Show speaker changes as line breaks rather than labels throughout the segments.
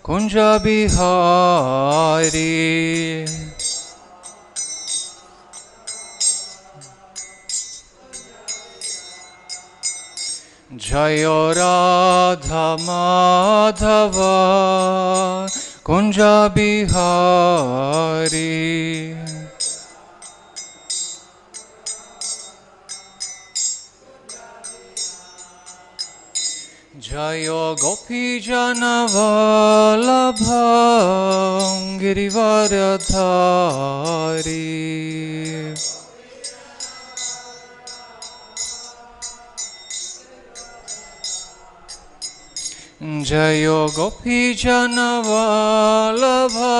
Kunja Bihari. Jayo Radha Madhava Kunja Bihari. Jayo Gopi Jana Vallabha Girivaradhari. Jayo Gopi Jana Vallabha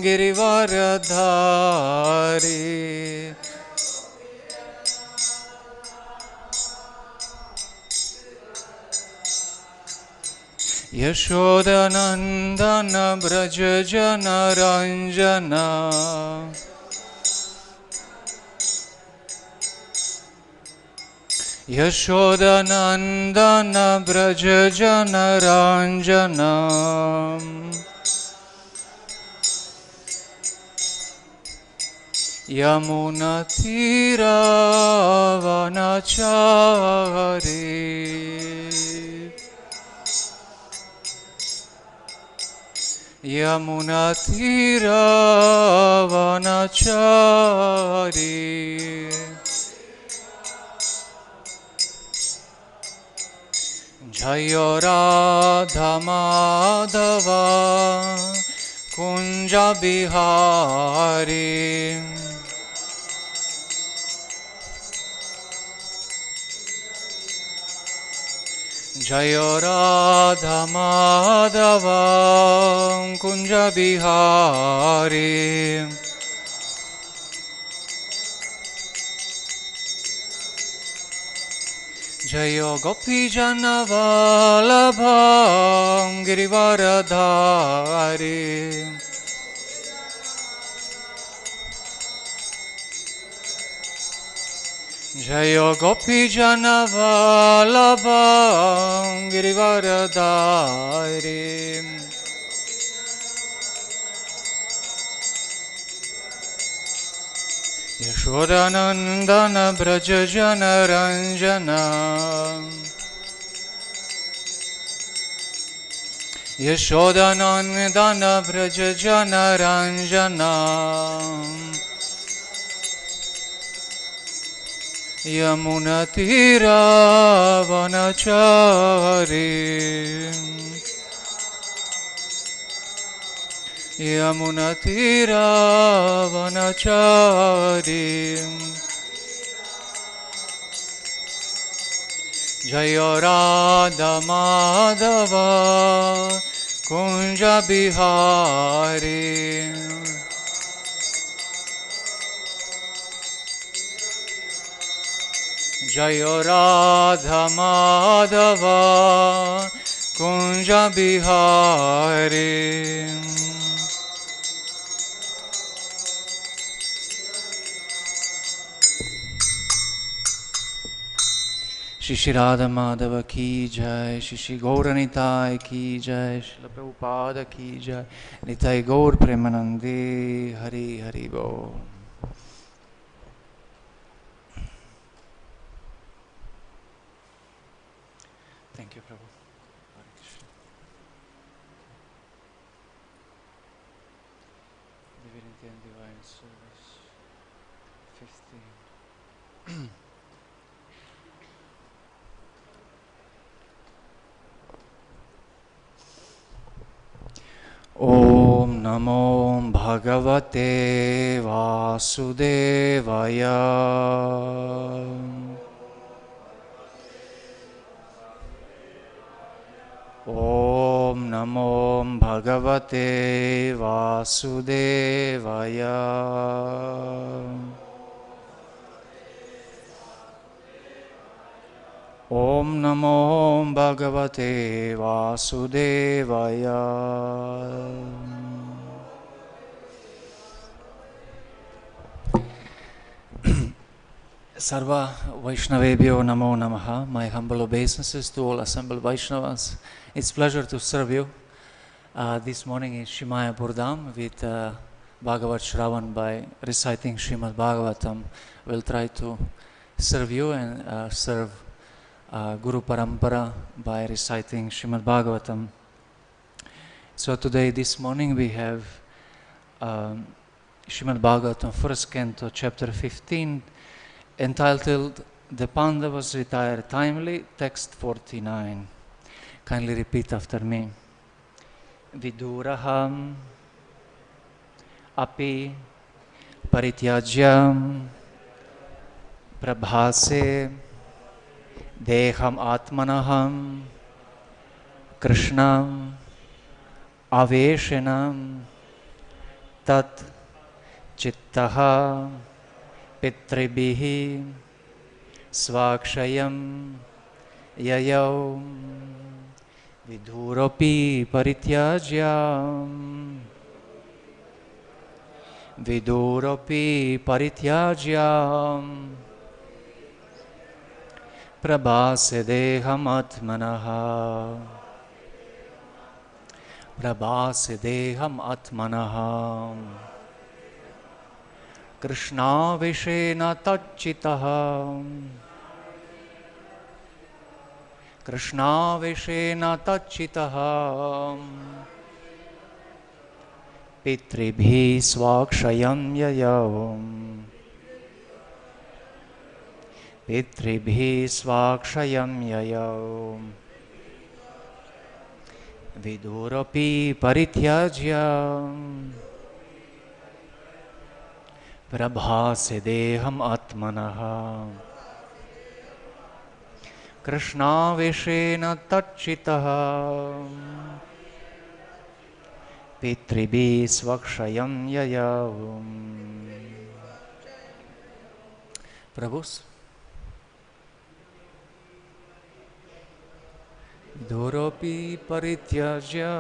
Girivaradhari. Yashodanandana Braja Jana Ranjana. Yashodanandana Braja Jana Ranjana. Yamuna Tira Vanachari. Yamuna Tira Vanachari. Jayo Radha Madhava Kunja Bihari. Jayo Radha Madhava Kunja Bihari. Jayo Gopi Jana Vallabha Girivaradhari. Jayo Gopi Jana Vallabha Girivaradhari. Yashodanandana Braja Jana Ranjana. Yashodanandana Braja Jana Ranjana. Yamuna Tira Vanachari. Yamuna Tira Vanachari. Jayo Radha Madhava Kunja Bihari. Jayo Radha Madhava Kunja Bihari. Shri Radha Madhava ki jai, Shri Gaura Nitai ki jai, Shri Prabhupada ki jai, Nitai Gaur Premanande, Hari Hari Bo. Thank you, Prabhu. Divinity and Divine Service 15. Om Namo Bhagavate Vasudevaya. Om Namo Bhagavate Vasudevaya. Om Namo Bhagavate Vasudevaya. Sarva Vaishnavebhyo Namo Namaha. My humble obeisances to all assembled Vaishnavas. It's pleasure to serve you. This morning is Shimaya Purdam with Bhagavat Shravan by reciting Srimad Bhagavatam. We'll try to serve you and serve Guru Parampara by reciting Srimad Bhagavatam. So today, this morning, we have Srimad Bhagavatam, first canto, chapter 15, entitled The Pandavas Retire Timely, text 49. Kindly repeat after me. Viduraḥ api parityajya prabhāse deham ātmanaḥ kṛṣṇa āveśena tac-cittaḥ pitṛbhiḥ sva-kṣayaṁ yayau viduropi parityajya prabhāse deham ātmanaḥ kṛṣṇāveśena tac-cittaḥ pitṛbhiḥ sva-kṣayam yayau pitṛbhiḥ sva-kṣayam yayau viduropi parityajya prabhāse deham ātmanaḥ kṛṣṇāveśena tac-cittaḥ pitṛbhiḥ sva-kṣayam yayau. Prabhus, viduropi parityajya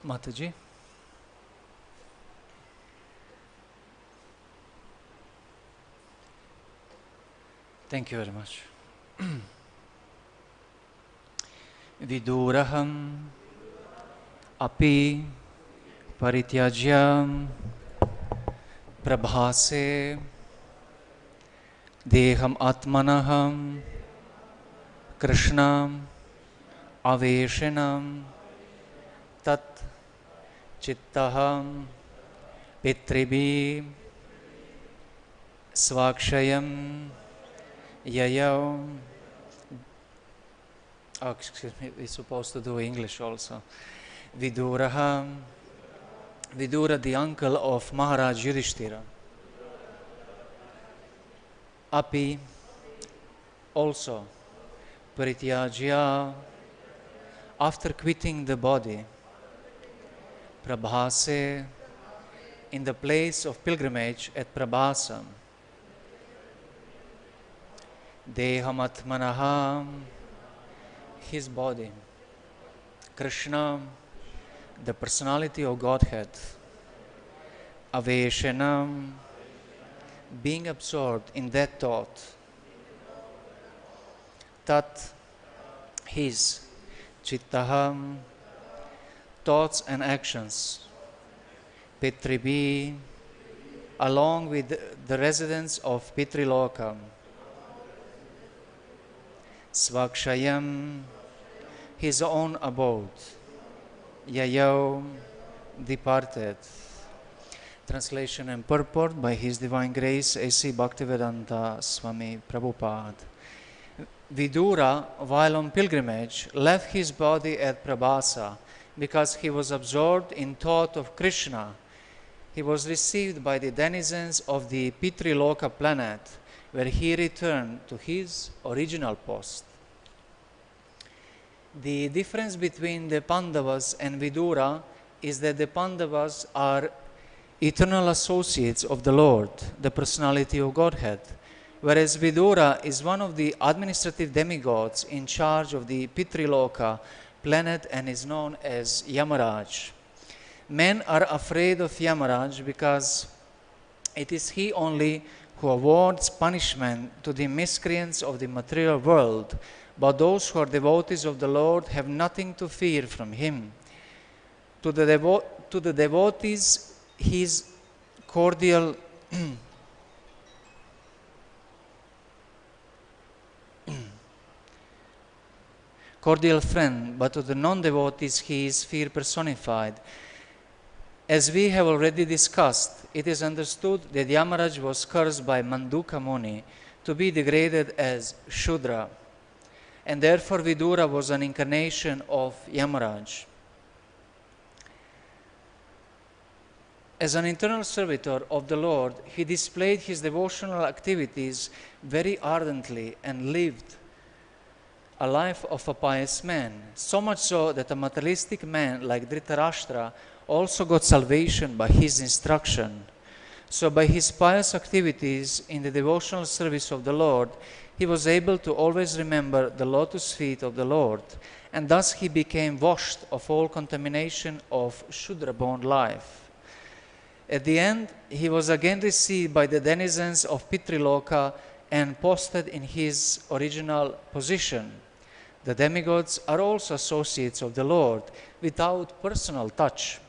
Mataji. Thank you very much. Viduraḥ api parityajya prabhāse deham ātmanaḥ kṛṣṇa āveśena tac-cittaḥ pitṛbhiḥ sva-kṣayam yayau. Oh, excuse me, we're supposed to do English also. Viduraḥ, Vidura, the uncle of Mahārāja Yudhiṣṭhira. Api, also, parityajya, after quitting the body, prabhāse, in the place of pilgrimage at Prabhāsa, deham ātmanaḥ, his body, Kṛṣṇa, the personality of Godhead, āveśena, being absorbed in that thought, tat, his, cittaḥ, thoughts and actions, pitṛbhiḥ, along with the residents of Pitṛloka, sva-kṣayaṁ, his own abode, yayau, departed. Translation and purport by His Divine Grace A.C. Bhaktivedanta Swami Prabhupada. Vidura, while on pilgrimage, left his body at Prabhāsa because he was absorbed in thought of Kṛṣṇa. He was received by the denizens of the Pitṛloka planet, where he returned to his original post. The difference between the Pandavas and Vidura is that the Pandavas are eternal associates of the Lord, the Personality of Godhead, whereas Vidura is one of the administrative demigods in charge of the Pitṛloka planet and is known as Yamaraj. Men are afraid of Yamaraj because it is he only who awards punishment to the miscreants of the material world, but those who are devotees of the Lord have nothing to fear from him. To the devotees, his cordial friend, but to the non-devotees he is fear personified. As we have already discussed, it is understood that Yamaraj was cursed by Maṇḍūka Muni to be degraded as śūdra, and therefore Vidura was an incarnation of Yamaraj. As an internal servitor of the Lord, he displayed his devotional activities very ardently and lived a life of a pious man, so much so that a materialistic man like Dhritarashtra also got salvation by his instruction. So by his pious activities in the devotional service of the Lord, he was able to always remember the lotus feet of the Lord, and thus he became washed of all contamination of śūdra-born life. At the end, he was again received by the denizens of Pitṛloka and posted in his original position. The demigods are also associates of the Lord without personal touch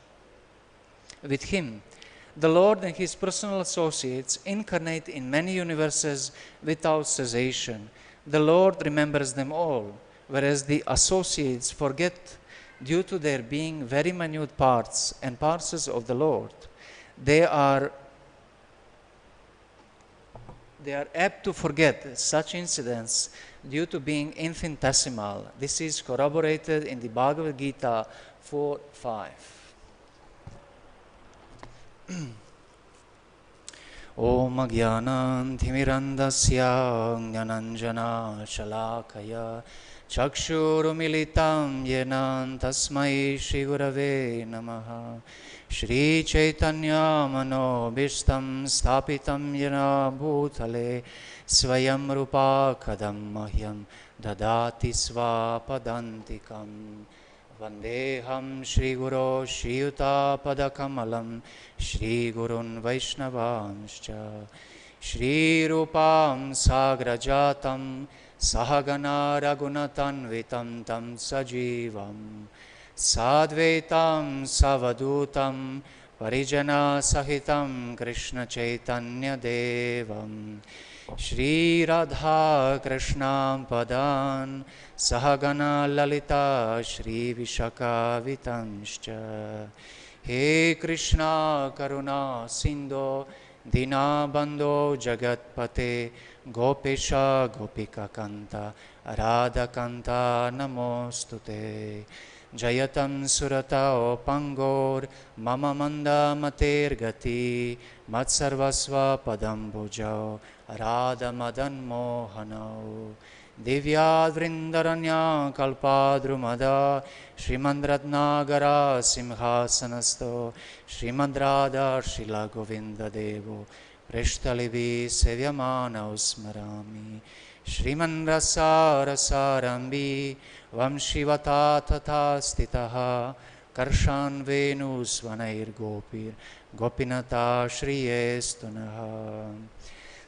with him. The Lord and his personal associates incarnate in many universes without cessation. The Lord remembers them all, whereas the associates forget due to their being very minute parts and parcels of the Lord. They are apt to forget such incidents due to being infinitesimal. This is corroborated in the Bhagavad-gītā 4:5. Om Ajnanam Timirandasya Gnananjana Shalakaya Chakshurumilitam Yenam Tasmai Shri Gurave Namaha. Shri Chaitanya Manobishtam Sthapitam Yena Bhutale Swayam Rupa Kadam Mahyam Dadati Svapadantikam Vandeham Shri Guru Shri Yuta Padakamalam Shri Gurun Vaishnavanscha Shri Rupam Sagrajatam Sahagana Ragunatanvitam Tam Sajivam Sadvetam Savadutam Parijana Sahitam Krishna Chaitanya Devam Shri Radha Krishna Padan Sahagana Lalita Shri Vishaka Vitanscha He Krishna Karuna Sindho Dina Bandho Jagatpate Gopesha Gopika Kanta Radha Kanta Namostute Jayatam Surata Opangor Mama Manda Mater Gati Matsarvasva Padam Bhujao Radha Madan Mohanao Divyad Vrindaranya Kalpadrumada Srimad Ratnagara Simhasanasto Srimad Radha Srila Govinda Devo Prashtalivi Sevyamana Usmarami Shriman rasa rasarambi vamshivata tata stitaha karshan venu svanair gopir gopinata shriyestunaha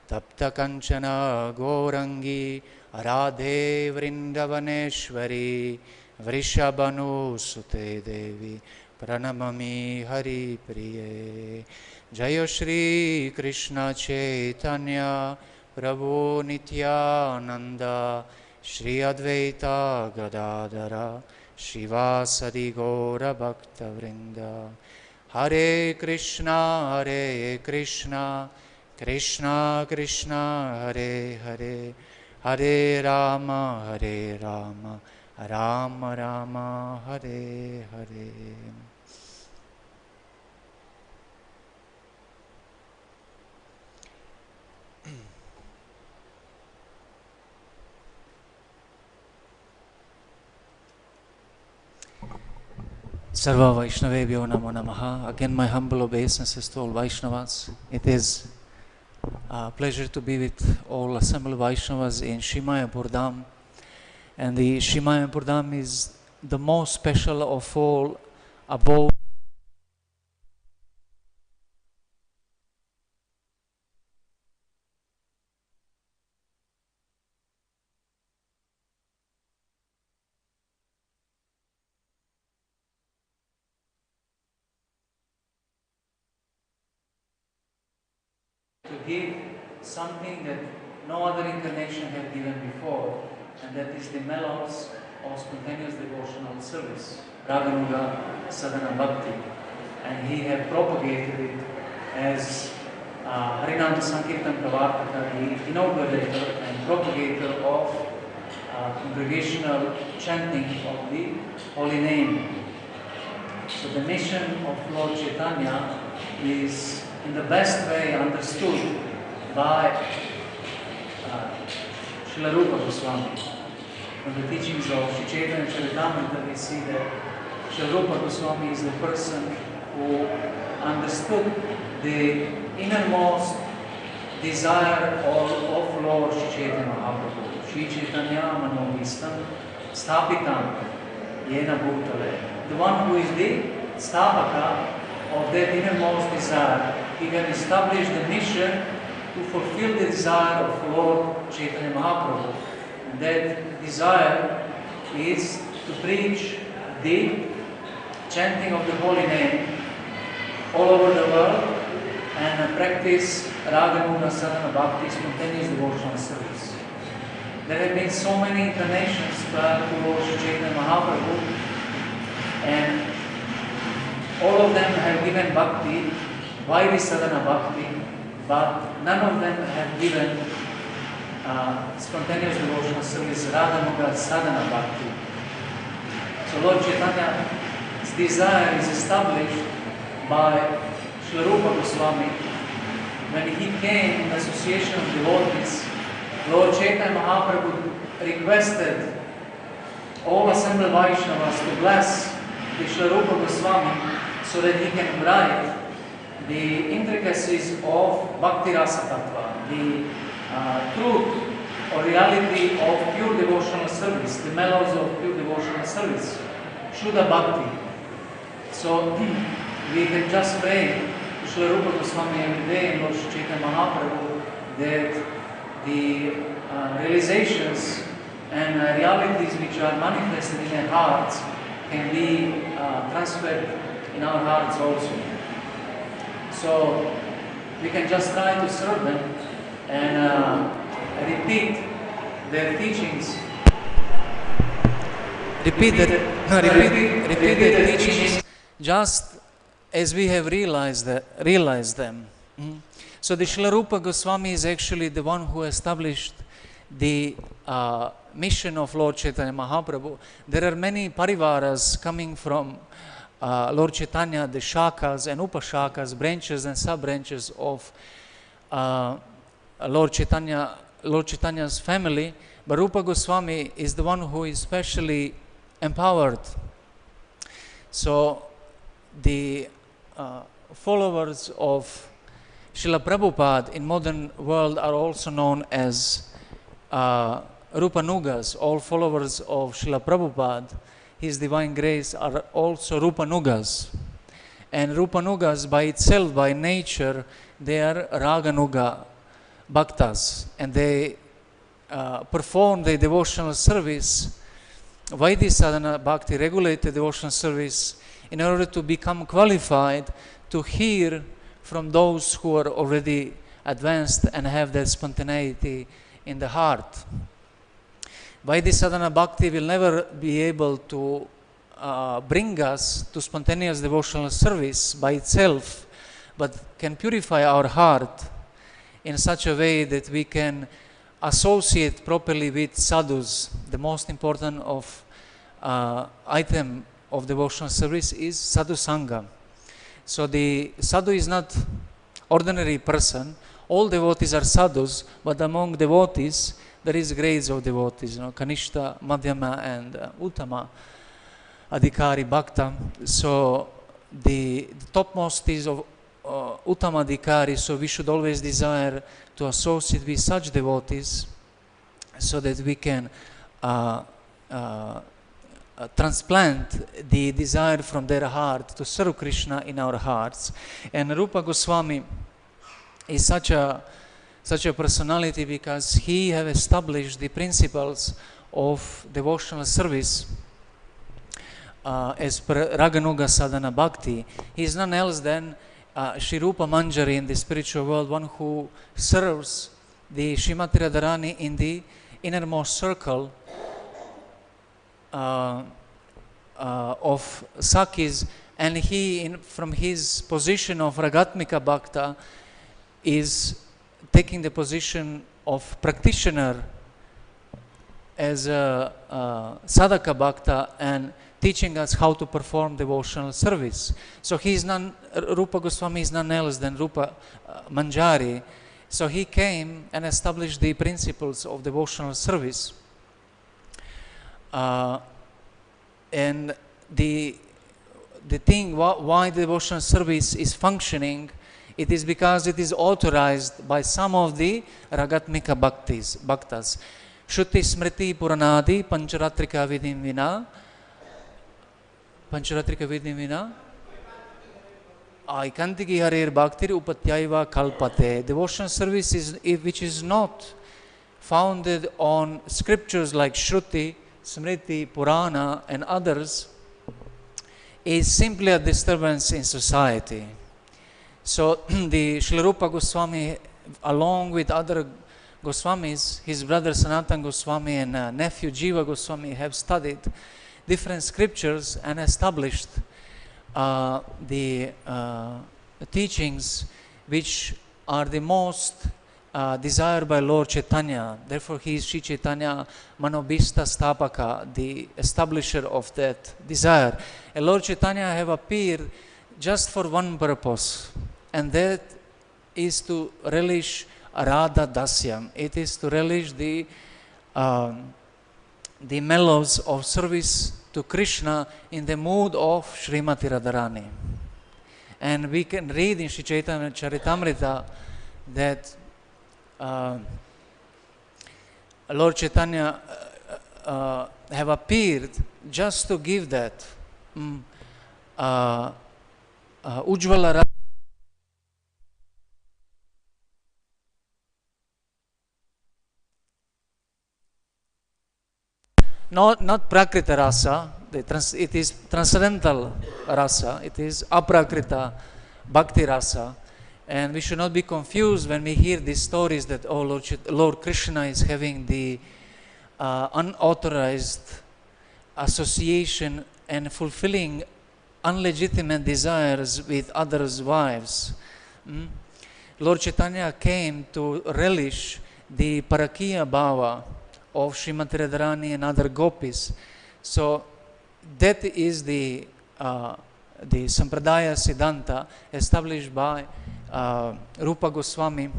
tapta kanchana gorangi Radhe Vrindavaneshwari Vrishabhanu Sute Devi Pranamami Hari Priye Jayo Shri Krishna Chaitanya Prabhu Nityananda Shri Advaita Gadadara Shivasadi Gaura Bhakta Vrinda Hare Krishna Krishna Krishna Hare Hare Hare Rama, Rama Rama, Hare Hare. Sarva Vaishnavebhyo Namo Namaha. Again, my humble obeisances to all Vaishnavas. It is a pleasure to be with all assembled Vaishnavas in Mayapur. And the Mayapur is the most special of all abodes to give something that no other incarnation have given before, and that is the mellows of spontaneous devotional service, Raganuga Sadhana Bhakti. And he had propagated it as Harinam Sankirtan Pravartaka, the inaugurator and propagator of congregational chanting of the holy name. So the mission of Lord Chaitanya is in the best way understood by Srila Rupa Goswami. From the teachings of Sri Chaitanya Charitamrita, we see that Srila Rupa Goswami is the person who understood the innermost desire of Lord Sri Chaitanya Mahaprabhu. Sri Chaitanya Manohistam Sthapitam Yena Bhutale. The one who is the Sthapaka of that innermost desire, he can establish the mission to fulfill the desire of Lord Chaitanya Mahaprabhu. And that desire is to preach the chanting of the holy name all over the world and practice Raganuga Sadhana Bhakti, spontaneous devotional service. There have been so many incarnations prior to Lord Chaitanya Mahaprabhu, and all of them have given bhakti, Vairi Sadhana Bhakti, but none of them have given spontaneous devotional service, Raganuga Sadhana Bhakti. So Lord Chaitanya's desire is established by Srila Rupa Goswami. When he came in association of devotees, Lord Chaitanya Mahaprabhu requested all assembled Vaishnavas to bless the Srila Rupa Goswami so that he can write the intricacies of Bhakti Rasa Tattva, the truth or reality of pure devotional service, the mellows of pure devotional service, Shuddha Bhakti. So we can just pray to Srila Rupa Goswami every day and Lord Chaitanya Mahaprabhu that the realizations and realities which are manifested in our hearts can be transferred in our hearts also. So we can just try to serve them and repeat their teachings. Repeat their teachings just as we have realized them. So the Srila Rupa Goswami is actually the one who established the mission of Lord Chaitanya Mahaprabhu. There are many parivaras coming from Lord Chaitanya, the shakas and upashakas, branches and sub-branches of Lord Chaitanya's family, but Rupa Goswami is the one who is specially empowered. So the followers of Srila Prabhupada in modern world are also known as Rupanugas, all followers of Srila Prabhupada, His Divine Grace, are also Rupanugas. And Rupanugas by itself, by nature, they are Raganuga Bhaktas. And they perform the devotional service, Vaidhi Sadhana Bhakti, regulated devotional service, in order to become qualified to hear from those who are already advanced and have that spontaneity in the heart. Vaidhi Sadhana Bhakti will never be able to bring us to spontaneous devotional service by itself, but can purify our heart in such a way that we can associate properly with sadhus. The most important item of devotional service is sadhu sangha. So the sadhu is not ordinary person. All devotees are sadhus, but among devotees there is grades of devotees, Kanishta, Madhyama, and Uttama, Adhikari, Bhakta. So the topmost is of Uttama Adhikari, so we should always desire to associate with such devotees so that we can transplant the desire from their heart to serve Krishna in our hearts. And Rupa Goswami is such a personality because he have established the principles of devotional service as per Raganuga Sadhana Bhakti. He is none else than Shri Rupa Manjari in the spiritual world, one who serves the Srimati Radharani in the innermost circle of Sakis, and he, from his position of Ragatmika Bhakta, is taking the position of practitioner as a Sadhaka Bhakta and teaching us how to perform devotional service. So Rupa Goswami is none else than Rupa Manjari. So he came and established the principles of devotional service. And the thing why the devotional service is functioning, it is because it is authorized by some of the Ragatmika Bhaktas. Shruti Smriti Puranadi Pancharatrika Vidim Vina. Pancharatrika Vidim Vina. Aikantiki Harir Bhaktir Upatyaiva Kalpate. Devotional service which is not founded on scriptures like Shruti, Smriti, Purana, and others, is simply a disturbance in society. So the Srila Rupa Goswami, along with other Goswamis, his brother Sanatana Goswami and nephew Jiva Goswami, have studied different scriptures and established the teachings which are the most desired by Lord Chaitanya. Therefore, he is Sri Chaitanya Manobhishta Stapaka, the establisher of that desire. And Lord Chaitanya have appeared just for one purpose, and that is to relish Radha Dasyam. It is to relish the mellows of service to Krishna in the mood of Srimati Radharani. And we can read in Sri Chaitanya Charitamrita that Lord Chaitanya have appeared just to give that Ujjvala Rasa. Not Prakrita Rasa, it is transcendental Rasa, it is Aprakrita Bhakti Rasa. And we should not be confused when we hear these stories that, Lord Krishna is having the unauthorized association and fulfilling unlegitimate desires with others' wives. Lord Chaitanya came to relish the Parakiya Bhava of Srimati Radharani and other gopis. So that is the Sampradaya Siddhanta established by Rupa Goswami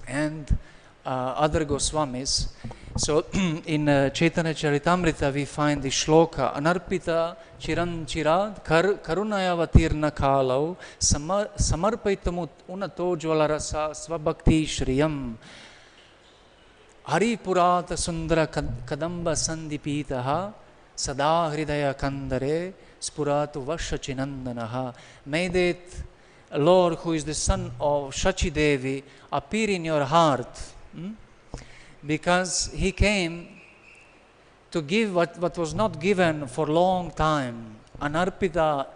and other Goswamis. So in Chaitanya Charitamrita we find the shloka Anarpita Chiranchirad Karunayavatirna Kalau Samarpaitamut Unato Jwalarasa Svabhakti Shriyam. Haripurata sundara kadamba sandipitaha sada hridaya kandare spuratu vashacinandanaha. May that Lord, who is the son of Shachi Devi, appear in your heart, because he came to give what was not given for long time, anarpita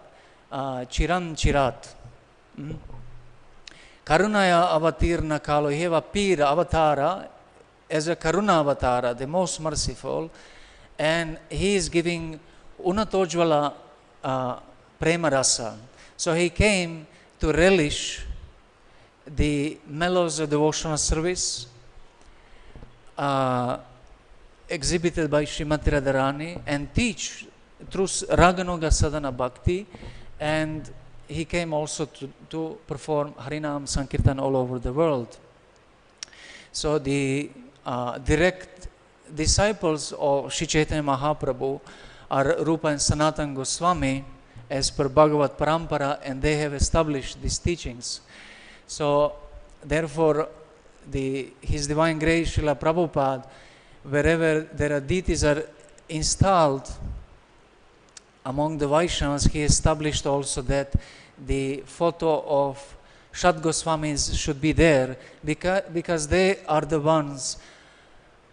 chiran chirat. Karunaya avatirna kalo, he appeared avatara as a karuna avatara, the most merciful, and he is giving unatojvala prema rasa. So he came to relish the mellows of devotional service exhibited by Srimati Radharani and teach through Raganuga Sadhana Bhakti, and he came also to perform Harinam Sankirtan all over the world. So the direct disciples of Sri Chaitanya Mahaprabhu are Rupa and Sanatana Goswami as per Bhagavad Parampara, and they have established these teachings. So therefore His Divine Grace Srila Prabhupada, wherever there are deities are installed among the Vaishnavas, he established also that the photo of Shat Goswamis should be there, because they are the ones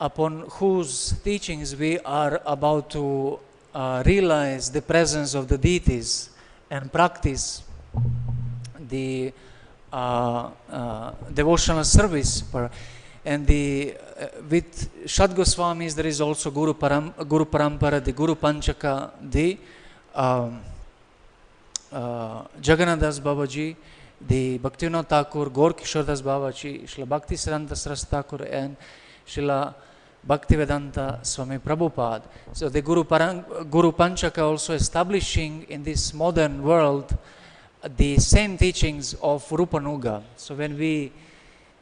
upon whose teachings we are about to realize the presence of the deities and practice the devotional service. And with Shat Goswamis there is also Guru Parampara, the Guru Panchaka, the Jagannadas Babaji, the Bhaktivinoda Thakur, Gaur Kishordas Babaji, Srila Bhakti Siddhanta Saraswati Thakur, and Srila Bhaktivedanta Swami Prabhupada. So the Guru Panchaka also establishing in this modern world the same teachings of Rupanuga. So when we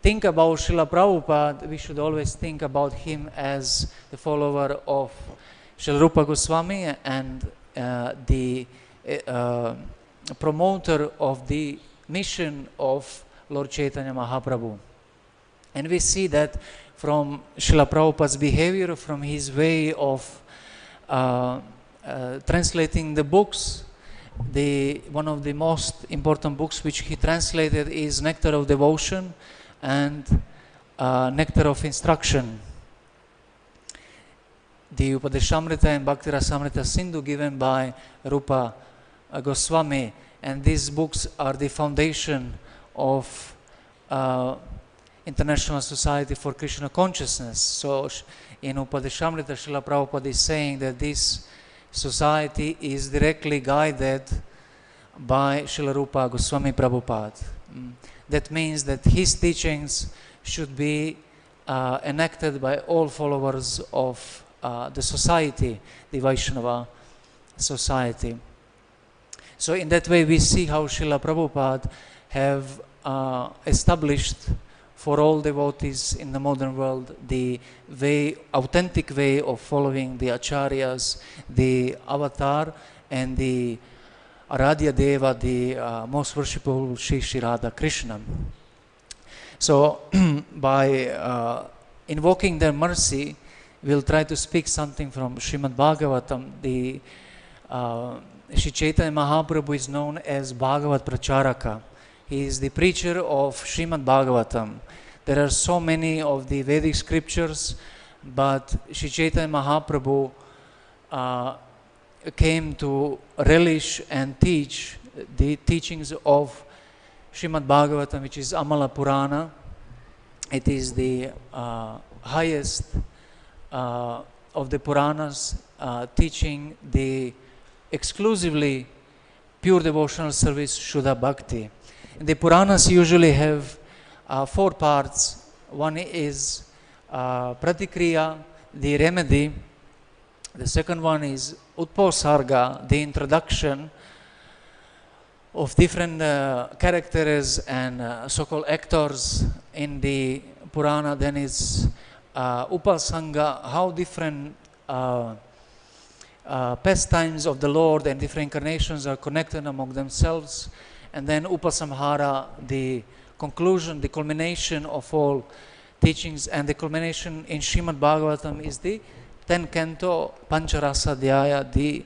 think about Srila Prabhupada, we should always think about him as the follower of Srila Rupa Goswami and the promoter of the mission of Lord Chaitanya Mahaprabhu. And we see that from Srila Prabhupada's behavior, from his way of translating the books. One of the most important books which he translated is Nectar of Devotion and Nectar of Instruction. The Upadeshamrita and Bhakti Rasamrita Sindhu given by Rupa Goswami, and these books are the foundation of International Society for Krishna Consciousness. So in Upadeshamrita, Srila Prabhupada is saying that this society is directly guided by Srila Rupa Goswami Prabhupada. That means that his teachings should be enacted by all followers of the society, the Vaishnava society. So in that way we see how Srila Prabhupada have established for all devotees in the modern world the authentic way of following the acharyas, the avatar, and the Aradhya Deva, the most worshipful Shri Radha Krishna. So by invoking their mercy, we'll try to speak something from Srimad Bhagavatam. The Sri Chaitanya Mahaprabhu is known as Bhagavat Pracharaka. He is the preacher of Srimad Bhagavatam. There are so many of the Vedic scriptures, but Sri Chaitanya Mahaprabhu came to relish and teach the teachings of Srimad Bhagavatam, which is Amala Purana. It is the highest of the Puranas, teaching the exclusively pure devotional service, Shuddha Bhakti. The Puranas usually have 4 parts. One is Pratikriya, the remedy. The second one is Utposarga, the introduction of different characters and so-called actors in the Purana. Then is Upasanga, how different pastimes of the Lord and different incarnations are connected among themselves. And then Upasamhara, the conclusion, the culmination of all teachings, and the culmination in Srimad Bhagavatam is the 10th canto, Pancharasa Dhyaya, the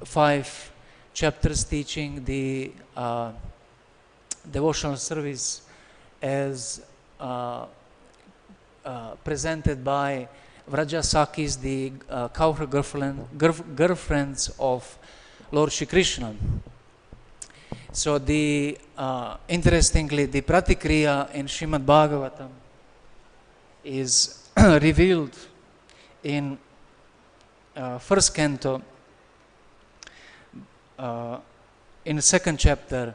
5 chapters teaching the devotional service as presented by Vrajasakis, the cowherd girlfriends of Lord Shri Krishna. So the interestingly, the pratikriya in Srimad Bhagavatam is revealed in first canto, in the 2nd chapter.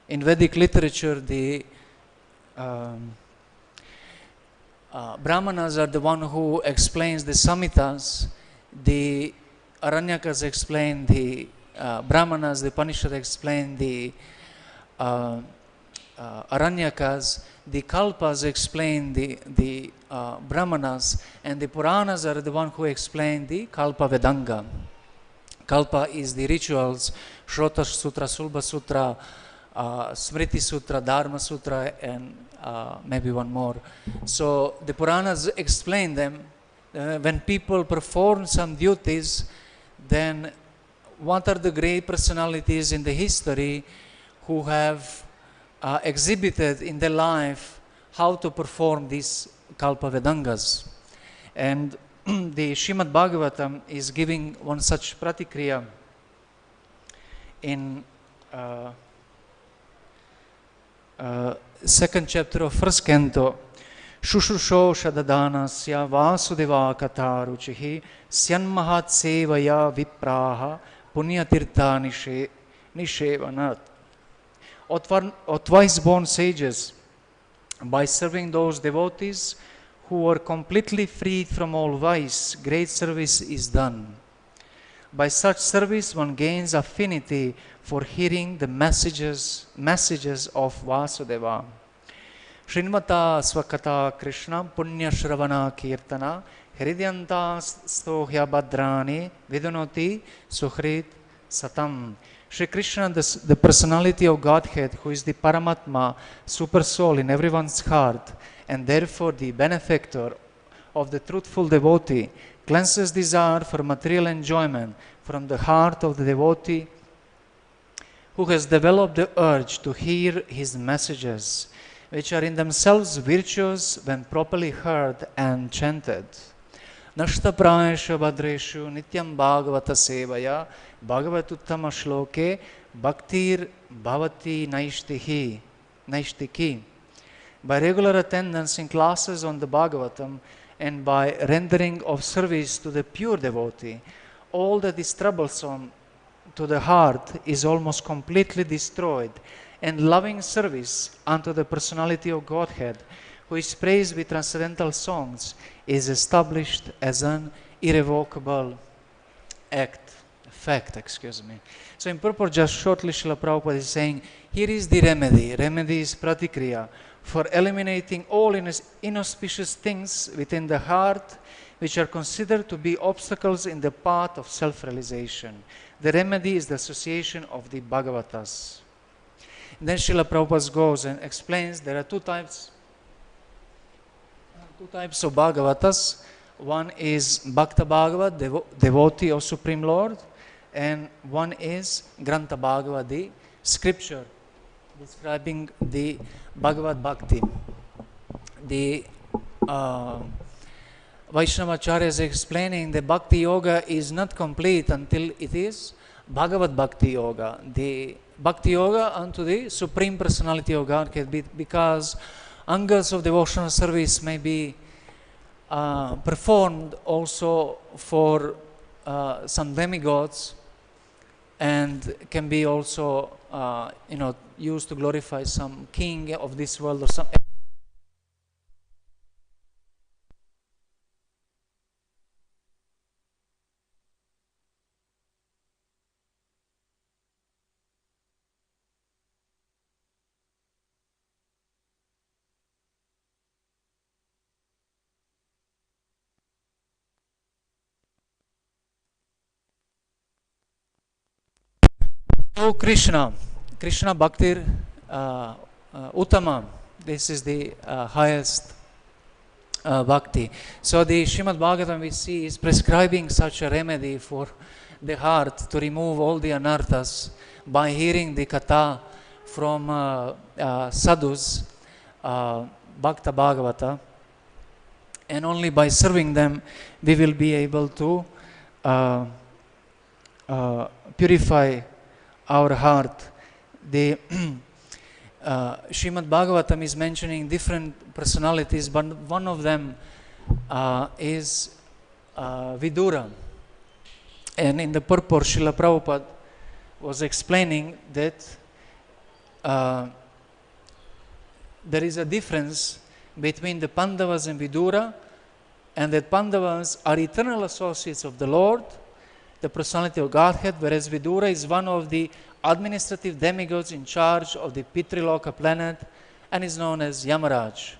In Vedic literature, the Brahmanas are the one who explains the Samhitas, the Aranyakas explain the Brahmanas, the Upanishads explain the Aranyakas, the Kalpas explain the Brahmanas, and the Puranas are the one who explain the Kalpa Vedanga. Kalpa is the rituals, Shrota Sutra, Sulba Sutra, Smriti Sutra, Dharma Sutra, and maybe one more. So the Puranas explain them. When people perform some duties, then what are the great personalities in the history who have exhibited in their life how to perform these Kalpa Vedangas. And the Srimad Bhagavatam is giving one such pratikriya in 2nd chapter of 1st canto. Shushusho Shadadanasya Vasudeva Kataruchihi Syanmahat Sevaya Vipraha Punyatirtha Nishevanat. O twice-born sages, by serving those devotees who are completely freed from all vice, great service is done. By such service, one gains affinity for hearing the messages of Vasudeva. Srinmata svakata Kṛṣṇa punya shravana kirtana hridyanta stohya badrani vidunoti suhrit satam. Shri Krishna, the personality of Godhead, who is the Paramatma, super soul in everyone's heart, and therefore the benefactor of the truthful devotee, cleanses desire for material enjoyment from the heart of the devotee who has developed the urge to hear his messages, which are in themselves virtuous when properly heard and chanted. Nashta prayeshu badreshu nityam bhagavata sevaya bhagavatuttama shloke bhaktir bhavati naishtiki. By regular attendance in classes on the Bhagavatam and by rendering of service to the pure devotee, all that is troublesome to the heart is almost completely destroyed, and loving service unto the personality of Godhead, who is praised with transcendental songs, is established as an irrevocable fact. So in purport, just shortly, Srila Prabhupada is saying, here is the remedy. Remedy is pratikriya for eliminating all inauspicious things within the heart which are considered to be obstacles in the path of self-realization. The remedy is the association of the Bhagavatas. And then Srila Prabhupada goes and explains there are two types of Bhagavatas. One is Bhakta Bhagavat, devotee of Supreme Lord, and one is Grantha Bhagavat, the scripture describing the Bhagavad Bhakti. The Vaishnavacharya is explaining the Bhakti Yoga is not complete until it is Bhagavad Bhakti Yoga. The Bhakti Yoga unto the Supreme Personality of Godhead, because angas of devotional service may be performed also for some demigods, and can be also used to glorify some king of this world or some. Oh Krishna Bhaktir Uttama, This is the highest bhakti. So the Srimad Bhagavatam we see is prescribing such a remedy for the heart to remove all the anarthas by hearing the katha from sadhus, Bhakta Bhagavata, and only by serving them we will be able to purify our heart. The Srimad Bhagavatam is mentioning different personalities, but one of them is Vidura. And in the Purport, Srila Prabhupada was explaining that there is a difference between the Pandavas and Vidura, and that Pandavas are eternal associates of the Lord, the Personality of Godhead, whereas Vidura is one of the administrative demigods in charge of the Pitṛloka planet and is known as Yamaraj.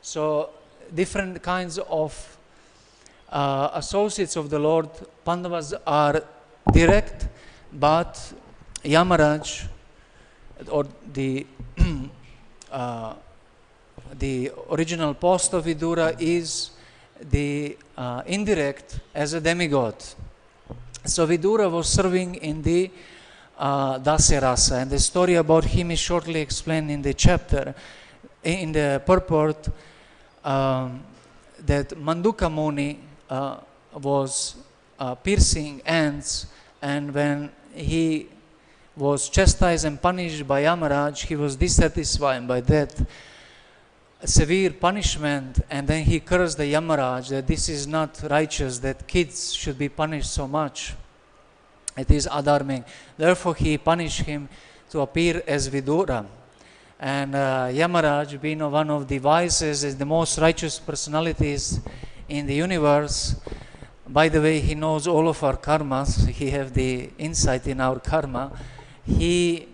So different kinds of associates of the Lord. Pandavas are direct, but Yamaraj, or the original post of Vidura, is the indirect as a demigod. So Vidura was serving in the Dasya Rasa, and the story about him is shortly explained in the chapter, in the purport, that Maṇḍūka Muni was piercing ants, and when he was chastised and punished by Yamaraj, he was dissatisfied by that severe punishment, and then he cursed the Yamaraj that this is not righteous, that kids should be punished so much. It is adharmic. Therefore he punished him to appear as Vidura. And Yamaraj, being one of the wisest, is the most righteous personalities in the universe. By the way, he knows all of our karmas. He has the insight in our karma. He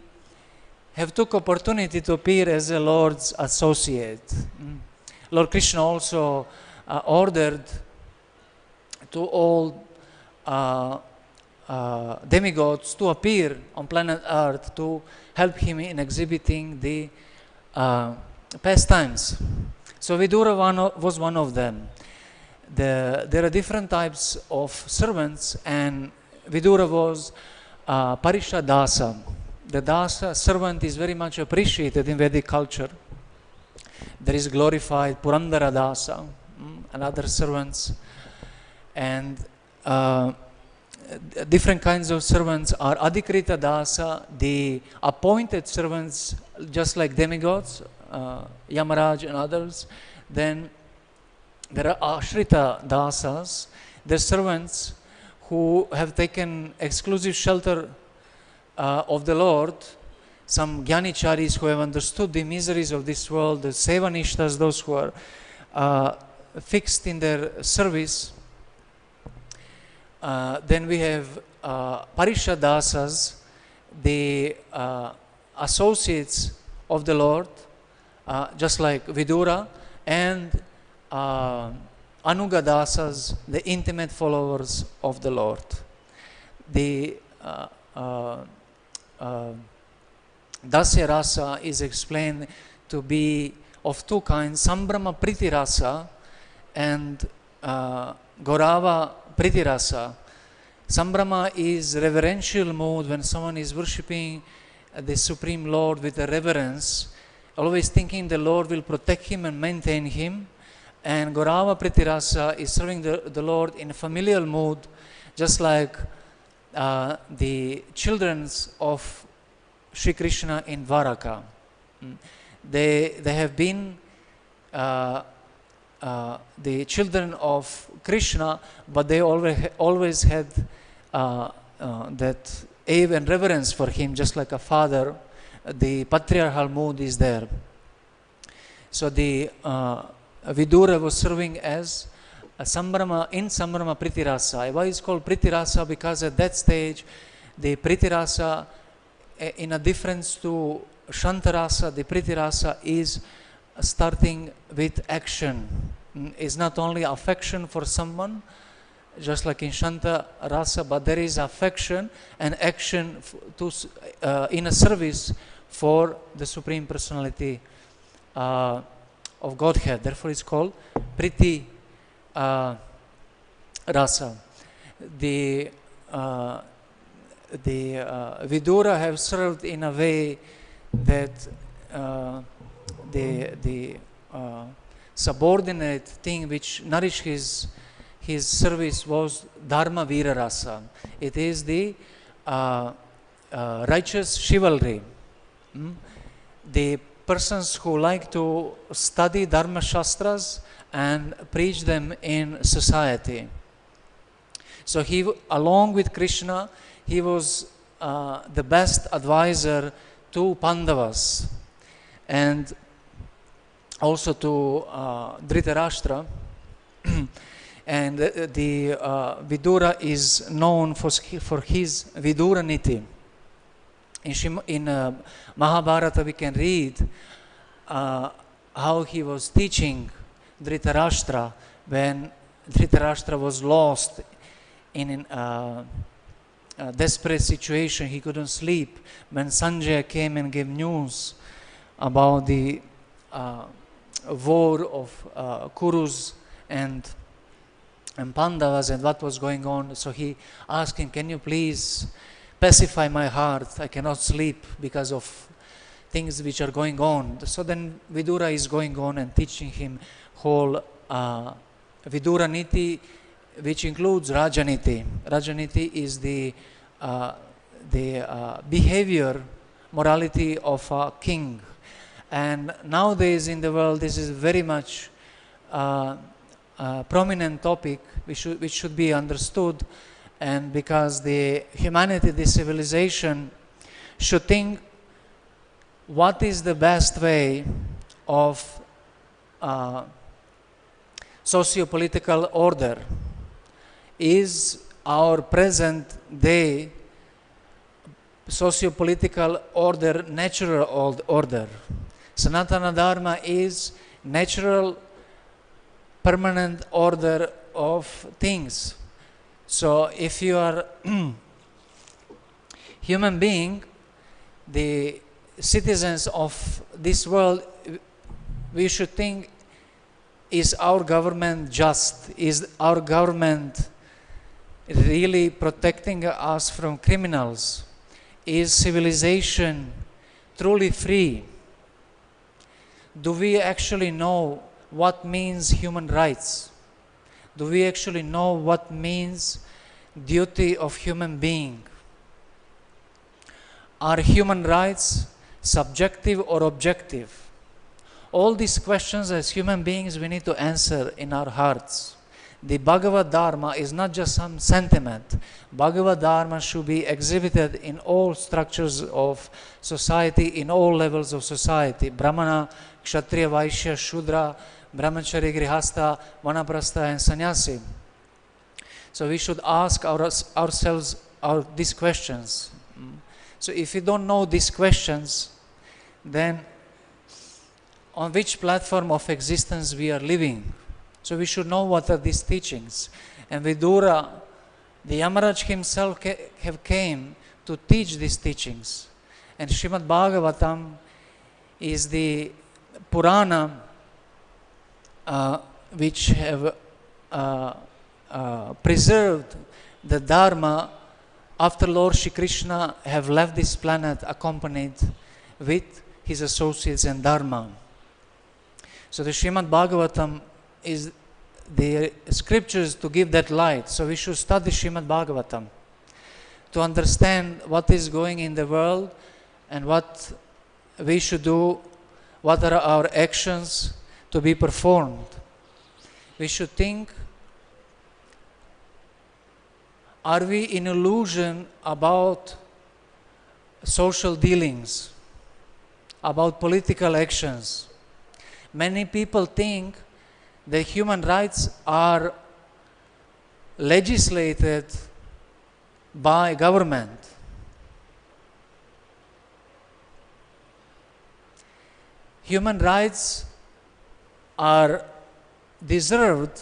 have took opportunity to appear as the Lord's associate. Lord Kṛṣṇa also ordered to all demigods to appear on planet Earth to help him in exhibiting the pastimes. So Vidura was one of them. There are different types of servants, and Vidura was Parisha Dasa. The Dasa servant is very much appreciated in Vedic culture. There is glorified Purandara Dasa and other servants, and different kinds of servants are Adhikrita Dasa, the appointed servants, just like demigods, Yamaraj and others. Then there are Ashrita Dasas, the servants who have taken exclusive shelter of the Lord, some Jnanicharis who have understood the miseries of this world, the Sevanishtas, those who are fixed in their service. Then we have Parisha Dasas, the associates of the Lord, just like Vidura, and Anuga Dasas, the intimate followers of the Lord. The Dasya Rasa is explained to be of two kinds, Sambrama Priti Rasa and Gaurava Priti Rasa. Sambrama is reverential mood when someone is worshipping the Supreme Lord with a reverence, always thinking the Lord will protect him and maintain him. And Gaurava Priti Rasa is serving the Lord in a familial mood, just like the children of Sri Kṛṣṇa in Dwaraka. They have been the children of Kṛṣṇa, but they always had that awe and reverence for him, just like a father. The patriarchal mood is there. So the Vidura was serving as a Sambrama, in Sambrama Priti Rasa. Why is called Priti Rasa? Because at that stage, the Priti Rasa, in a difference to Shanta Rasa, the Priti Rasa is starting with action. It's not only affection for someone, just like in Shanta Rasa, but there is affection and action in a service for the Supreme Personality of Godhead. Therefore, it's called rasa. The Vidura have served in a way that the subordinate thing which nourished his service was Dharma Vira Rasa. It is the righteous chivalry. The persons who like to study Dharma Shastras and preach them in society. So he, along with Kṛṣṇa, he was the best advisor to Pandavas and also to Dhritarashtra. And the Vidura is known for his Vidura Niti. In Mahabharata we can read how he was teaching Dhritarashtra when Dhritarashtra was lost in a desperate situation. He couldn't sleep. When Sanjaya came and gave news about the war of Kurus and Pandavas and what was going on, so he asked him, can you please pacify my heart? I cannot sleep because of things which are going on. So then Vidura is going on and teaching him whole Vidura Niti, which includes Rajaniti. Rajaniti is the behavior, morality of a king. And nowadays in the world, this is very much prominent topic which should be understood, and because the humanity, the civilization should think what is the best way of socio-political order. Is our present day socio-political order natural order? Sanatana Dharma is natural, permanent order of things. So if you are human being, the citizens of this world, we should think, is our government just? Is our government really protecting us from criminals? Is civilization truly free? Do we actually know what means human rights? Do we actually know what means duty of human being? Are human rights subjective or objective? All these questions as human beings we need to answer in our hearts. The Bhagavad Dharma is not just some sentiment. Bhagavad Dharma should be exhibited in all structures of society, in all levels of society. Brahmana, Kshatriya, Vaishya, Shudra, Brahmachari, Grihastha, Vanaprastha and Sannyasi. So we should ask ourselves these questions. So if we don't know these questions, then on which platform of existence we are living? So we should know what are these teachings. And Vidura, the Yamaraj himself have came to teach these teachings. And Srimad Bhagavatam is the Purana which have preserved the Dharma after Lord Shri Krishna have left this planet accompanied with his associates and Dharma. So the Srimad Bhagavatam is the scriptures to give that light. So we should study Srimad Bhagavatam to understand what is going in the world and what we should do, what are our actions to be performed. We should think, are we in illusion about social dealings, about political actions? Many people think that human rights are legislated by government. Human rights are deserved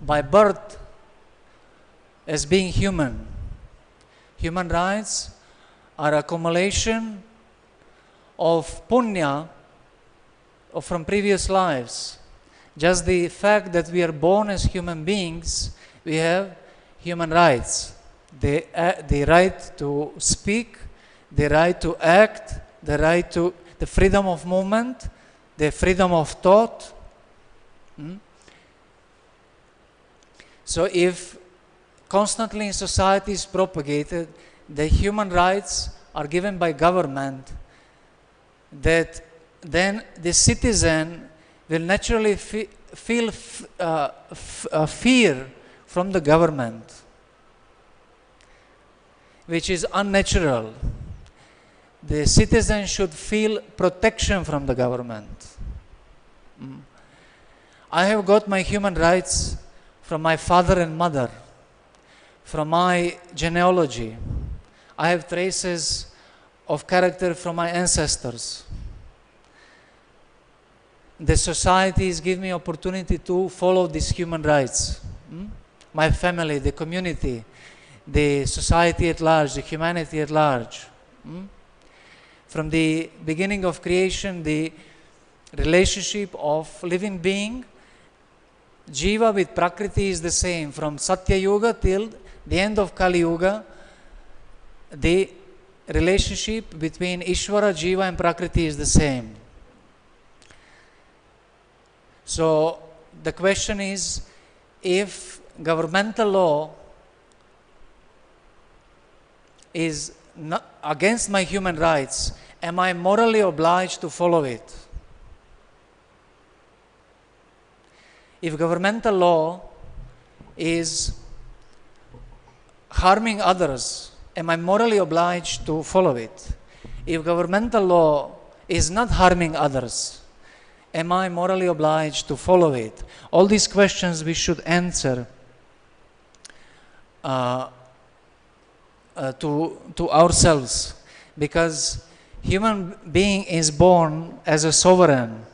by birth as being human. Human rights are accumulation of punya or from previous lives. Just the fact that we are born as human beings, we have human rights. The right to speak, the right to act, the right to the freedom of movement, the freedom of thought. So if constantly in society is propagated the human rights are given by government, that then the citizen will naturally feel fear from the government, which is unnatural. The citizen should feel protection from the government. I have got my human rights from my father and mother, from my genealogy. I have traces of character from my ancestors. The societies give me opportunity to follow these human rights. My family, the community, the society at large, the humanity at large. From the beginning of creation, the relationship of living being, Jiva with Prakriti is the same. From Satya Yuga till the end of Kali Yuga, the relationship between Ishvara, Jiva and Prakriti is the same. So the question is, if governmental law is not against my human rights, am I morally obliged to follow it? If governmental law is harming others, am I morally obliged to follow it? If governmental law is not harming others, am I morally obliged to follow it? All these questions we should answer to ourselves, because human being is born as a sovereign.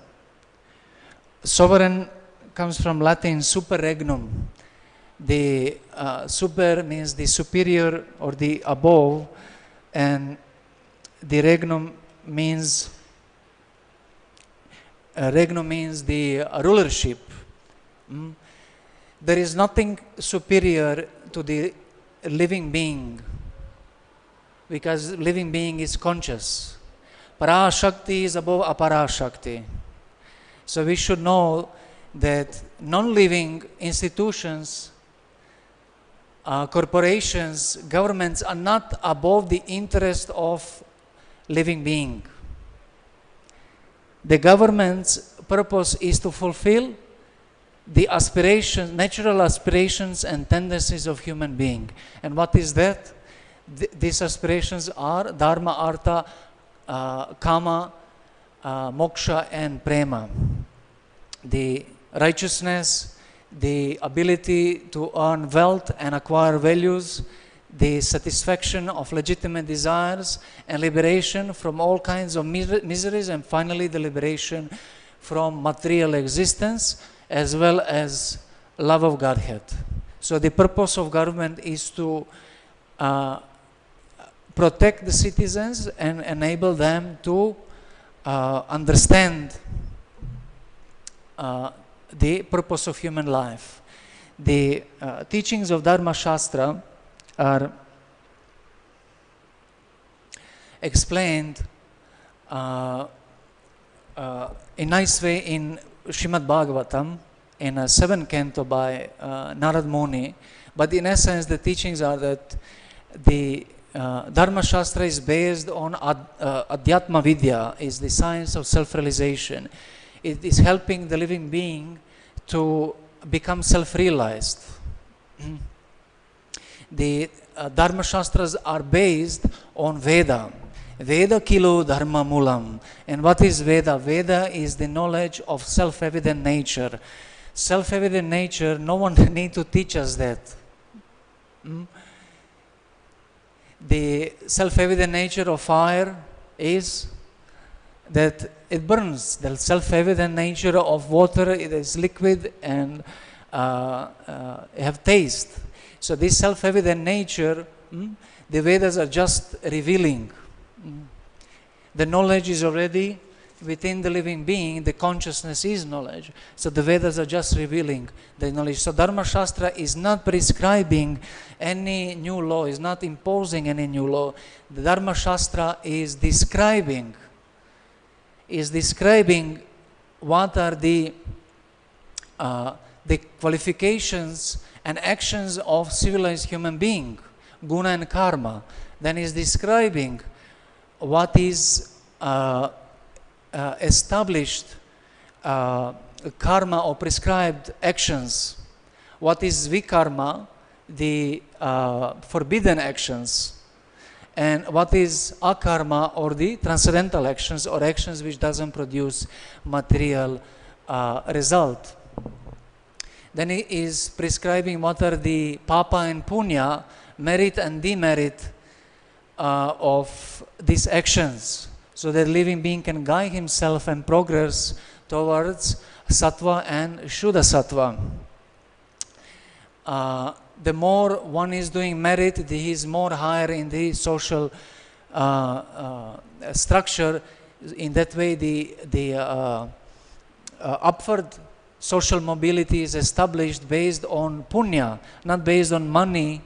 Sovereign comes from Latin super regnum. The super means the superior or the above, and the regnum means the rulership. There is nothing superior to the living being, because living being is conscious. Parashakti is above aparashakti. So we should know that non-living institutions, corporations, governments are not above the interest of living being. The government's purpose is to fulfill the aspirations, natural aspirations and tendencies of human being. And what is that? These aspirations are dharma, artha, kama, moksha and prema. The righteousness, the ability to earn wealth and acquire values, the satisfaction of legitimate desires and liberation from all kinds of miseries, and finally the liberation from material existence, as well as love of Godhead. So the purpose of government is to protect the citizens and enable them to understand the purpose of human life. The teachings of Dharma Shastra are explained in a nice way in Srimad Bhagavatam, in a 7th canto by Narad Muni. But in essence, the teachings are that the Dharma Shastra is based on Adhyatma Vidya, is the science of self-realization. It is helping the living being to become self-realized. The Dharma Shastras are based on Veda. Veda kilo dharma mulam. And what is Veda? Veda is the knowledge of self-evident nature. Self-evident nature, no one need to teach us that. The self-evident nature of fire is that it burns. The self-evident nature of water, it is liquid and have taste. So this self-evident nature, the Vedas are just revealing. The knowledge is already within the living being, the consciousness is knowledge. So the Vedas are just revealing the knowledge. So Dharma Shastra is not prescribing any new law, is not imposing any new law. The Dharma Shastra is describing what are the qualifications and actions of civilized human being, guna and karma. Then is describing what is established karma or prescribed actions, what is vikarma, the forbidden actions, and what is akarma, or the transcendental actions, or actions which doesn't produce material result. Then it is prescribing what are the papa and punya, merit and demerit of these actions, so that living being can guide himself and progress towards sattva and shuddha sattva. The more one is doing merit, he is more higher in the social structure. In that way, the upward social mobility is established based on punya, not based on money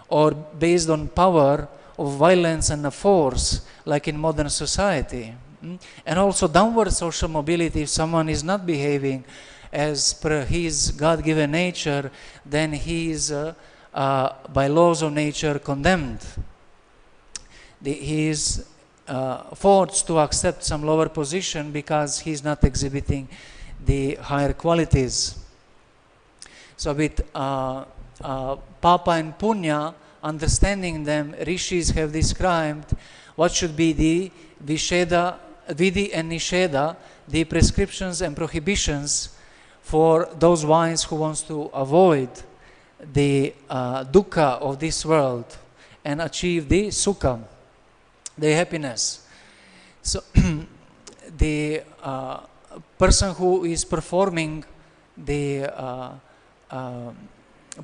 or based on power of violence and force, like in modern society. And also downward social mobility, if someone is not behaving as per his God-given nature, then he is by laws of nature condemned. He is forced to accept some lower position because he is not exhibiting the higher qualities. So with papa and punya, understanding them, rishis have described what should be the visheda, vidhi and nisheda, the prescriptions and prohibitions for those ones who wants to avoid the dukkha of this world and achieve the sukha, the happiness. So the person who is performing the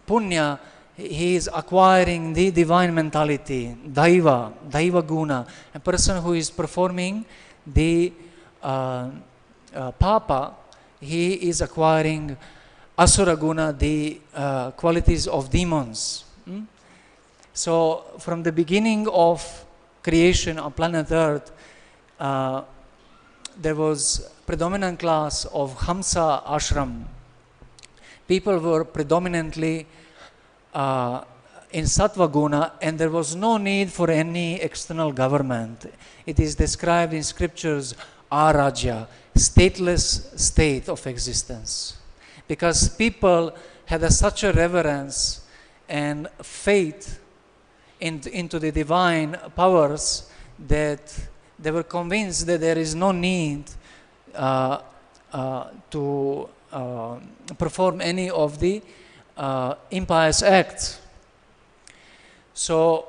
punya, he is acquiring the divine mentality, daiva guna. A person who is performing the papa, he is acquiring asura guna, the qualities of demons. So from the beginning of creation on planet Earth, there was predominant class of Hamsa ashram. People were predominantly in sattva guna, and there was no need for any external government. It is described in scriptures, arajya, stateless state of existence. Because people had such a reverence and faith into the divine powers that they were convinced that there is no need to perform any of the impious acts. So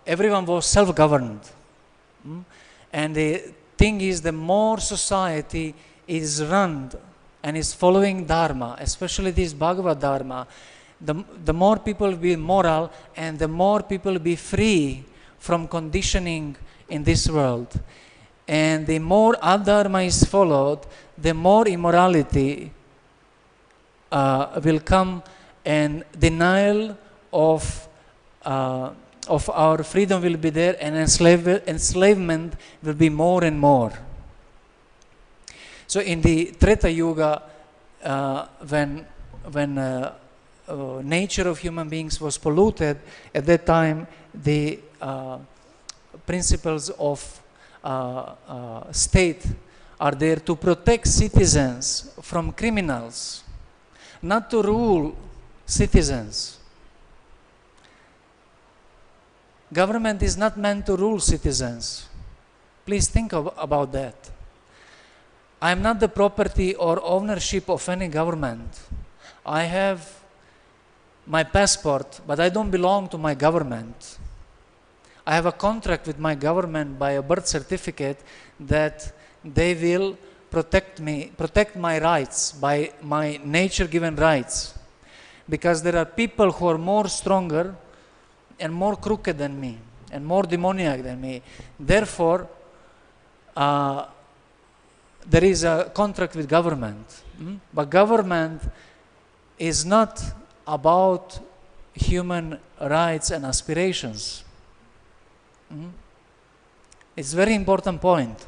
everyone was self-governed. And the thing is, the more society is run and is following Dharma, especially this Bhagavad Dharma, the more people will be moral, and the more people will be free from conditioning in this world. And the more adharma is followed, the more immorality will come, and denial of our freedom will be there, and enslavement will be more and more. So in the Treta Yuga, when nature of human beings was polluted, at that time the principles of state are there to protect citizens from criminals, not to rule citizens. Government is not meant to rule citizens. Please think about that. I am not the property or ownership of any government. I have my passport, but I don't belong to my government. I have a contract with my government by a birth certificate that they will protect me, protect my rights, by my nature-given rights. Because there are people who are more stronger and more crooked than me, and more demoniac than me. Therefore, there is a contract with government, but government is not about human rights and aspirations. It's a very important point.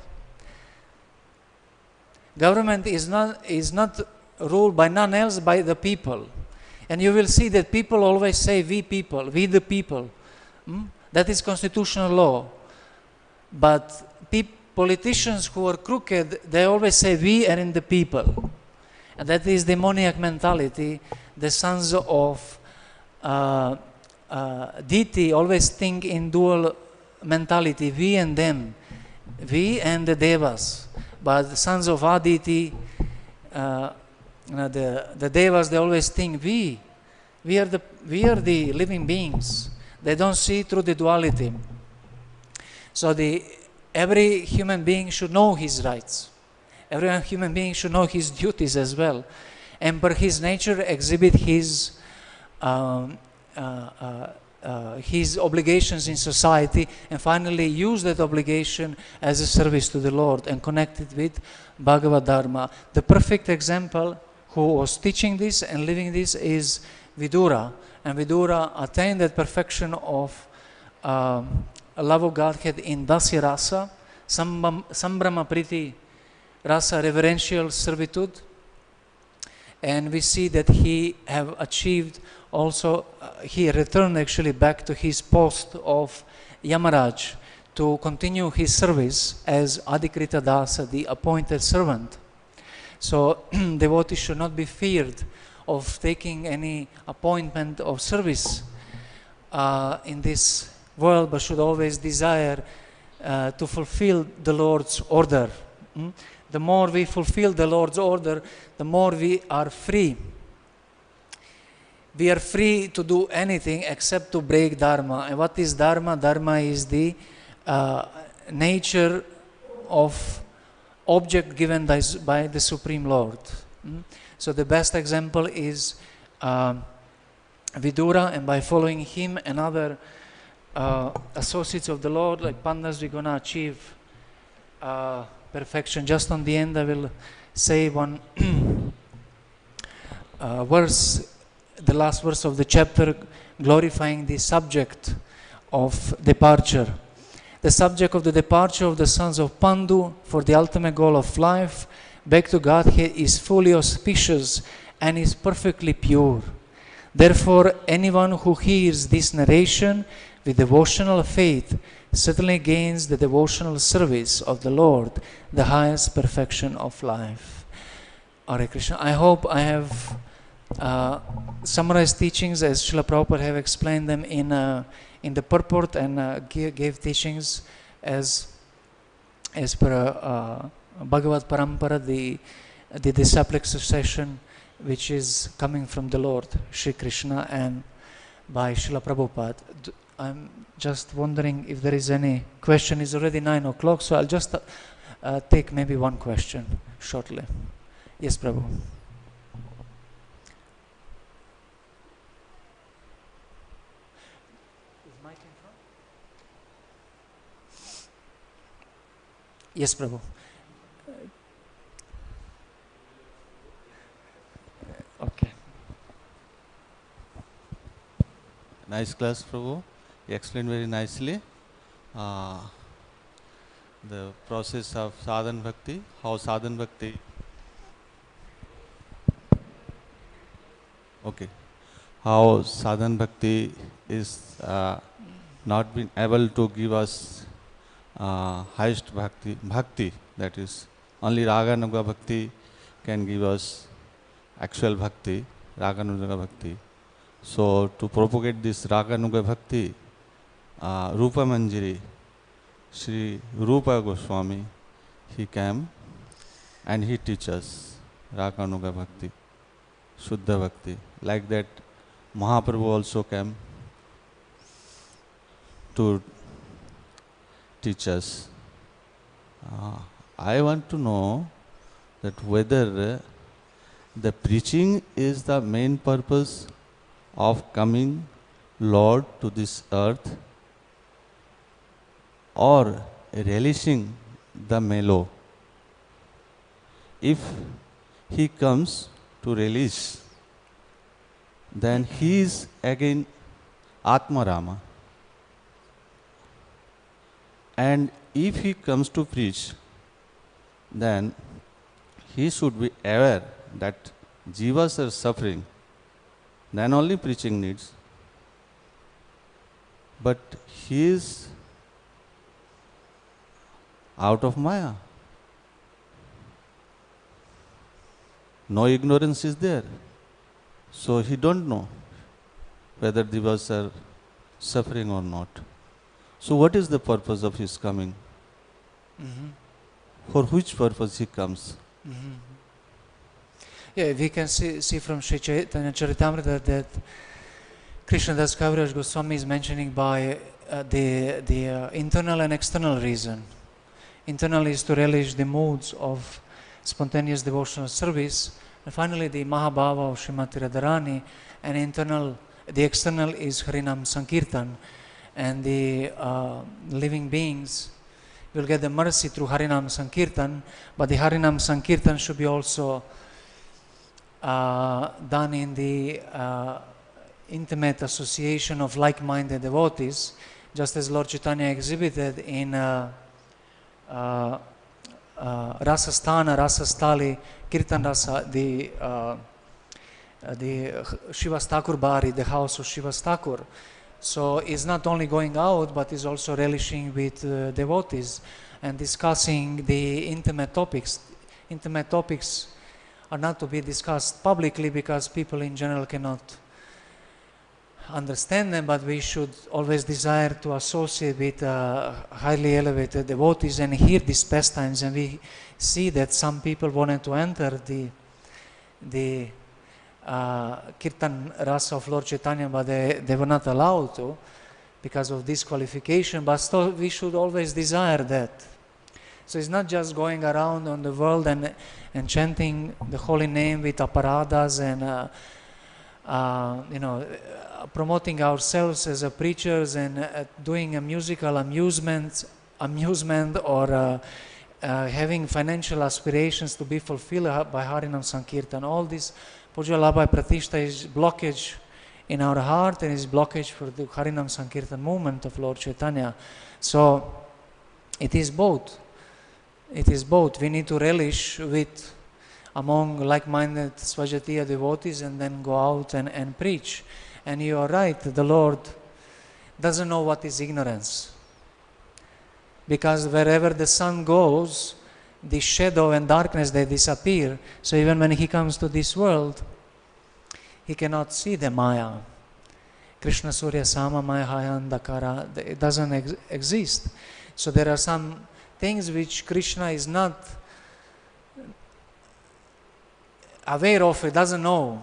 Government is not ruled by none else, by the people. And you will see that people always say we people, we the people. That is constitutional law. But politicians who are crooked, they always say we are in the people. And that is demoniac mentality. The sons of deity always think in dual mentality, we and them, we and the devas. But the sons of Aditi, the devas, they always think we are the living beings. They don't see through the duality. So every human being should know his rights. Every human being should know his duties as well, and per his nature exhibit his obligations in society, and finally use that obligation as a service to the Lord and connect it with Bhagavad Dharma. The perfect example who was teaching this and living this is Vidura. And Vidura attained that perfection of love of Godhead in Dasya Rasa, Sambrahma Priti Rasa, reverential servitude. And we see that he have achieved also, he returned actually back to his post of Yamaraj to continue his service as Adhikrita Dasa, the appointed servant. So devotees should not be feared of taking any appointment of service in this world, but should always desire to fulfill the Lord's order. The more we fulfill the Lord's order, the more we are free. We are free to do anything except to break Dharma. And what is Dharma? Dharma is the nature of object given by the Supreme Lord. So the best example is Vidura, and by following him and other associates of the Lord like Pandavas, we're going to achieve perfection. Just on the end I will say one verse, the last verse of the chapter, glorifying the subject of departure. The subject of the departure of the sons of Pandu for the ultimate goal of life, back to Godhead, is fully auspicious and is perfectly pure. Therefore, anyone who hears this narration with devotional faith certainly gains the devotional service of the Lord, the highest perfection of life. Hare Krishna. I hope I have summarized teachings as Srila Prabhupada have explained them in the purport, and gave teachings as per Bhagavad Parampara, the disciplic succession which is coming from the Lord, Shri Krishna, and by Srila Prabhupada. I'm just wondering if there is any question. It's already 9 o'clock, so I'll just take maybe one question shortly. Yes, Prabhu. Yes, Prabhu. Okay.
Nice class, Prabhu. You explained very nicely the process of sadhana bhakti, how sadhana bhakti. Okay. How sadhana bhakti is not been able to give us highest bhakti, that is only Raganuga bhakti can give us actual bhakti, Raganuga bhakti. So to propagate this Raganuga bhakti, Rupa Manjari, Sri Rupa Goswami, he came and he teaches Raganuga bhakti, Shuddha bhakti. Like that, Mahaprabhu also came to teach us. I want to know that whether the preaching is the main purpose of coming Lord to this earth, or relishing the mellow. If he comes to release, then he is again Atmarama. And if he comes to preach, then he should be aware that jivas are suffering. Then only preaching needs. But he is out of Maya. No ignorance is there. So he don't know whether jivas are suffering or not. So what is the purpose of his coming? For which purpose he comes?
Yeah, we can see from Sri Chaitanya Charitamrita that Krishna Das Kaviraj Goswami is mentioning by the internal and external reason. Internal is to relish the moods of spontaneous devotional service, and finally the Mahabhava of Srimati Radharani, and the external is Harinam Sankirtan, and the living beings will get the mercy through Harinam Sankirtan, but the Harinam Sankirtan should be also done in the intimate association of like-minded devotees, just as Lord Chaitanya exhibited in Rasasthana, Rasastali, Kirtan Rasa, the Shivas Thakur Bari, the house of Shivas Thakur. So it's not only going out, but is also relishing with devotees and discussing the intimate topics. Intimate topics are not to be discussed publicly because people in general cannot understand them, but we should always desire to associate with highly elevated devotees and hear these pastimes. And we see that some people wanted to enter the Kirtan Rasa of Lord Chaitanya, but they were not allowed to because of disqualification, but still we should always desire that. So it's not just going around on the world and chanting the holy name with aparadas and promoting ourselves as preachers and doing a musical amusement or having financial aspirations to be fulfilled by Harinam Sankirtan. All this Puja Labha Pratishta is blockage in our heart and is blockage for the Harinam Sankirtan movement of Lord Chaitanya. So it is both. It is both. We need to relish with among like-minded Svajatiya devotees and then go out and preach. And you are right, the Lord doesn't know what is ignorance. Because wherever the sun goes, the shadow and darkness, they disappear. So even when he comes to this world, he cannot see the Maya. Krishna Surya Sama Maya Hayandakara, it doesn't exist. So there are some things which Krishna is not aware of, he doesn't know.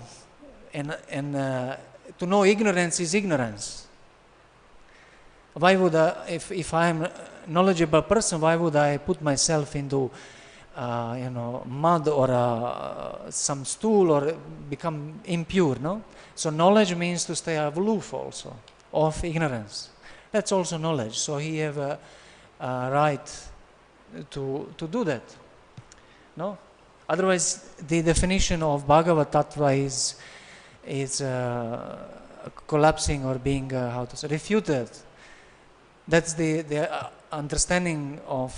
And to know ignorance is ignorance. Why would if I am a knowledgeable person, why would I put myself into mud or some stool or become impure? No. So knowledge means to stay aloof also of ignorance. That's also knowledge. So he have a right to do that. No. Otherwise, the definition of Bhagavad Tattva is collapsing or being refuted. That's the understanding of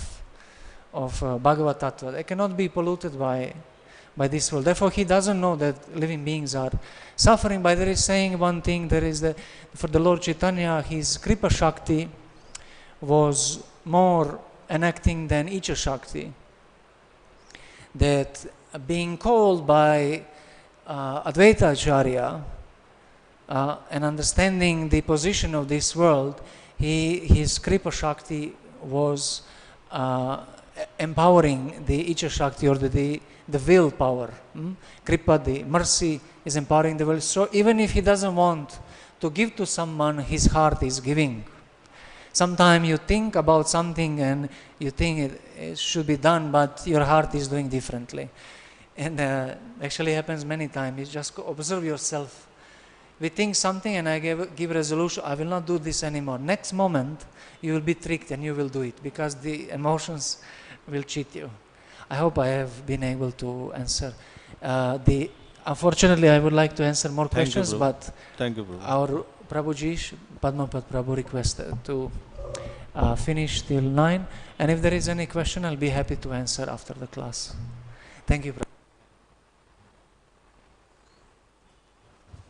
Bhagavad Tattva. They cannot be polluted by this world. Therefore, he doesn't know that living beings are suffering. But there is saying one thing. There is for the Lord Chaitanya, his Kripa Shakti was more enacting than Icha Shakti. That being called by Advaita Acharya and understanding the position of this world, his Kripa Shakti was empowering the Icha Shakti or the will power. Kripa, the mercy, is empowering the will. So even if he doesn't want to give to someone, his heart is giving. Sometimes you think about something and you think it should be done, but your heart is doing differently. And actually happens many times. You just observe yourself. We think something and I give resolution, I will not do this anymore. Next moment, you will be tricked and you will do it because the emotions will cheat you. I hope I have been able to answer. Unfortunately, I would like to answer more questions, but
thank you, Prabhu.
Our Prabhuji, Padmapad Prabhu, requested to finish till 9. And if there is any question, I'll be happy to answer after the class. Thank you, Prabhu.